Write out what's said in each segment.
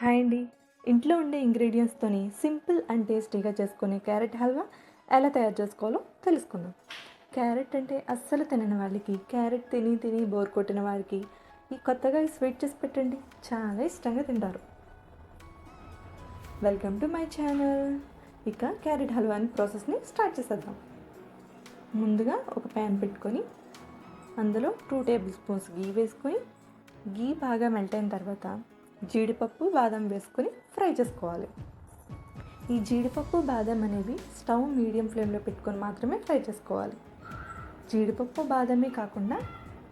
Hi అండి. ఇంట్లో ఉండే ఇంగ్రీడియంట్స్తోని సింపుల్ అండ్ టేస్టీగా చేసుకునే క్యారెట్ హల్వా ఎలా తయారు చేసుకోవాలో తెలుసుకుందాం. క్యారెట్ అంటే అస్సలు తినని వాళ్ళకి, క్యారెట్ తిని తిని బోర్ కొట్టిన వారికి ఈ కొత్తగా ఈ స్వీట్ చేసి పెట్టండి, చాలా ఇష్టంగా తింటారు. Welcome to my channel. ఇక క్యారెట్ హల్వాని ప్రాసెస్ని స్టార్ట్ చేసేద్దాం. ముందుగా ఒక ప్యాన్ పెట్టుకొని అందులో 2 టేబుల్ స్పూన్స్ గీ వేసుకొని, గీ బాగా మెల్ట్ అయిన తర్వాత జీడిపప్పు బాదం వేసుకొని ఫ్రై చేసుకోవాలి. ఈ జీడిపప్పు బాదం అనేవి స్టవ్ మీడియం ఫ్లేమ్లో పెట్టుకొని మాత్రమే ఫ్రై చేసుకోవాలి. జీడిపప్పు బాదమే కాకుండా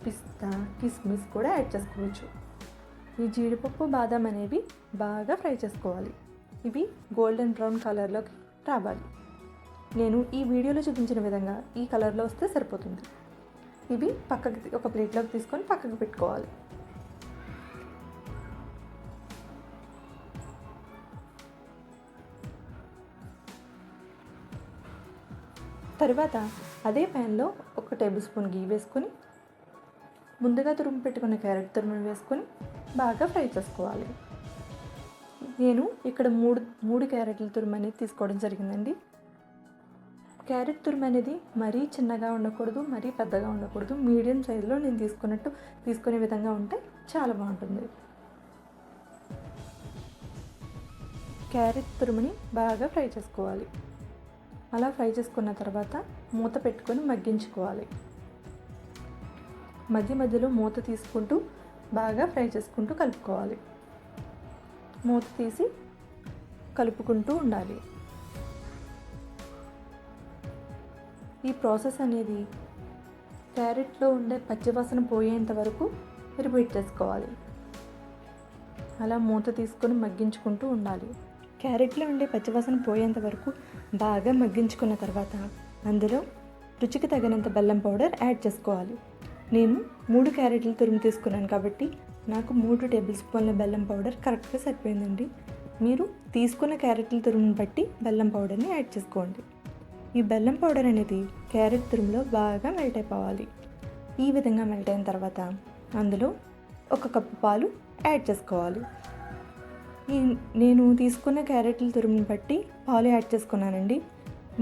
పిస్తా, కిస్మిస్ కూడా యాడ్ చేసుకోవచ్చు. ఈ జీడిపప్పు బాదం అనేవి బాగా ఫ్రై చేసుకోవాలి. ఇవి గోల్డెన్ బ్రౌన్ కలర్లోకి రావాలి. నేను ఈ వీడియోలో చూపించిన విధంగా ఈ కలర్లో వస్తే సరిపోతుంది. ఇవి ఒక ప్లేట్లోకి తీసుకొని పక్కకు పెట్టుకోవాలి. తర్వాత అదే ప్యాన్లో 1 టేబుల్ స్పూన్ గీ వేసుకొని ముందుగా తురుము పెట్టుకున్న క్యారెట్ తురుమును వేసుకొని బాగా ఫ్రై చేసుకోవాలి. నేను ఇక్కడ మూడు క్యారెట్ల తురుము అనేది తీసుకోవడం జరిగిందండి. క్యారెట్ తురుము అనేది మరీ చిన్నగా ఉండకూడదు, మరీ పెద్దగా ఉండకూడదు. మీడియం సైజులో నేను తీసుకునే విధంగా ఉంటే చాలా బాగుంటుంది. క్యారెట్ తురుముని బాగా ఫ్రై చేసుకోవాలి. అలా ఫ్రై చేసుకున్న తర్వాత మూత పెట్టుకొని మగ్గించుకోవాలి. మధ్య మధ్యలో మూత తీసుకుంటూ బాగా ఫ్రై చేసుకుంటూ కలుపుకోవాలి. మూత తీసి కలుపుకుంటూ ఉండాలి. ఈ ప్రాసెస్ అనేది క్యారెట్లో ఉండే పచ్చివాసన పోయేంత వరకు రిపీట్ చేసుకోవాలి. అలా మూత తీసుకొని మగ్గించుకుంటూ ఉండాలి. క్యారెట్లో ఉండే పచ్చివాసన పోయేంత వరకు బాగా మగ్గించుకున్న తర్వాత అందులో రుచికి తగినంత బెల్లం పౌడర్ యాడ్ చేసుకోవాలి. నేను 3 క్యారెట్లు తురుము తీసుకున్నాను కాబట్టి నాకు 3 టేబుల్ స్పూన్ల బెల్లం పౌడర్ కరెక్ట్గా సరిపోయిందండి. మీరు తీసుకున్న క్యారెట్ల తురుముని బట్టి బెల్లం పౌడర్ని యాడ్ చేసుకోండి. ఈ బెల్లం పౌడర్ అనేది క్యారెట్ తురుములో బాగా మెల్ట్ అయిపోవాలి. ఈ విధంగా మెల్ట్ అయిన తర్వాత అందులో 1 కప్పు పాలు యాడ్ చేసుకోవాలి. నేను తీసుకున్న క్యారెట్ల తురుముని బట్టి పాలు యాడ్ చేసుకున్నానండి.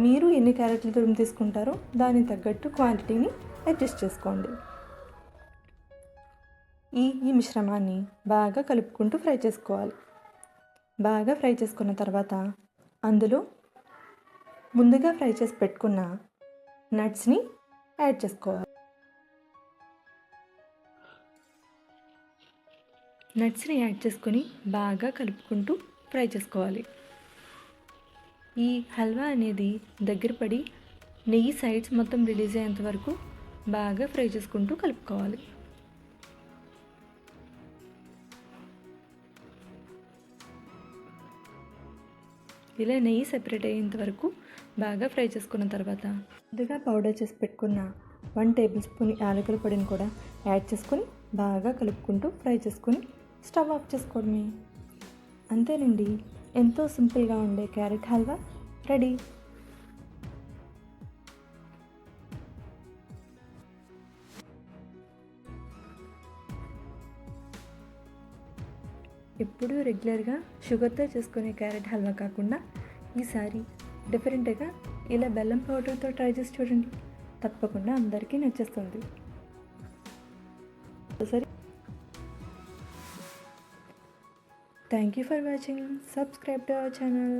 మీరు ఎన్ని క్యారెట్ల తురుము తీసుకుంటారో దానికి తగ్గట్టు క్వాంటిటీని అడ్జస్ట్ చేసుకోండి. ఈ మిశ్రమాన్ని బాగా కలుపుకుంటూ ఫ్రై చేసుకోవాలి. బాగా ఫ్రై చేసుకున్న తర్వాత అందులో ముందుగా ఫ్రై చేసి పెట్టుకున్న నట్స్ని యాడ్ చేసుకోవాలి. నట్స్ని యాడ్ చేసుకొని బాగా కలుపుకుంటూ ఫ్రై చేసుకోవాలి. ఈ హల్వా అనేది దగ్గర పడి నెయ్యి సైడ్స్ మొత్తం రిలీజ్ అయ్యేంత వరకు బాగా ఫ్రై చేసుకుంటూ కలుపుకోవాలి. ఇలా నెయ్యి సెపరేట్ అయ్యేంత వరకు బాగా ఫ్రై చేసుకున్న తర్వాత ముందుగా పౌడర్ చేసి పెట్టుకున్న 1 టేబుల్ స్పూన్ యాలకుల పొడిని కూడా యాడ్ చేసుకొని బాగా కలుపుకుంటూ ఫ్రై చేసుకొని స్టవ్ ఆఫ్ చేసుకోవడమే. అంతేనండి, ఎంతో సింపుల్గా ఉండే క్యారెట్ హల్వా రెడీ. ఎప్పుడూ రెగ్యులర్గా షుగర్తో చేసుకునే క్యారెట్ హల్వా కాకుండా ఈసారి డిఫరెంట్గా ఇలా బెల్లం పౌడర్తో ట్రై చేసి చూడండి. తప్పకుండా అందరికీ నచ్చేస్తుంది. సరే, thank you for watching. Subscribe to our channel.